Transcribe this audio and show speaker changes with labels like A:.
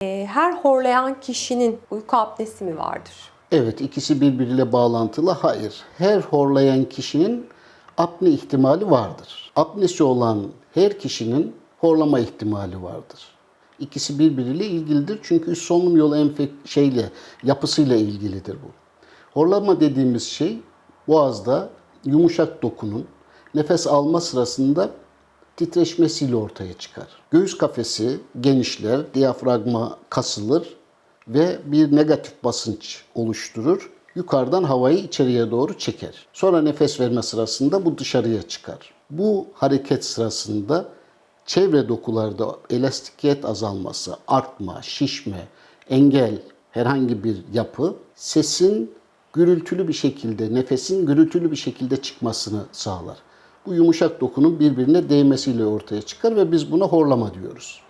A: Her horlayan kişinin uyku apnesi mi vardır?
B: Evet, ikisi birbiriyle bağlantılı. Hayır. Her horlayan kişinin apne ihtimali vardır. Apnesi olan her kişinin horlama ihtimali vardır. İkisi birbiriyle ilgilidir. Çünkü üst solunum yolu yapısıyla ilgilidir bu. Horlama dediğimiz şey boğazda yumuşak dokunun nefes alma sırasında titreşmesiyle ortaya çıkar. Göğüs kafesi genişler, diyafragma kasılır ve bir negatif basınç oluşturur. Yukarıdan havayı içeriye doğru çeker. Sonra nefes verme sırasında bu dışarıya çıkar. Bu hareket sırasında çevre dokularda elastikiyet azalması, artma, şişme, engel, herhangi bir yapı sesin gürültülü bir şekilde, nefesin gürültülü bir şekilde çıkmasını sağlar. Bu yumuşak dokunun birbirine değmesiyle ortaya çıkar ve biz buna horlama diyoruz.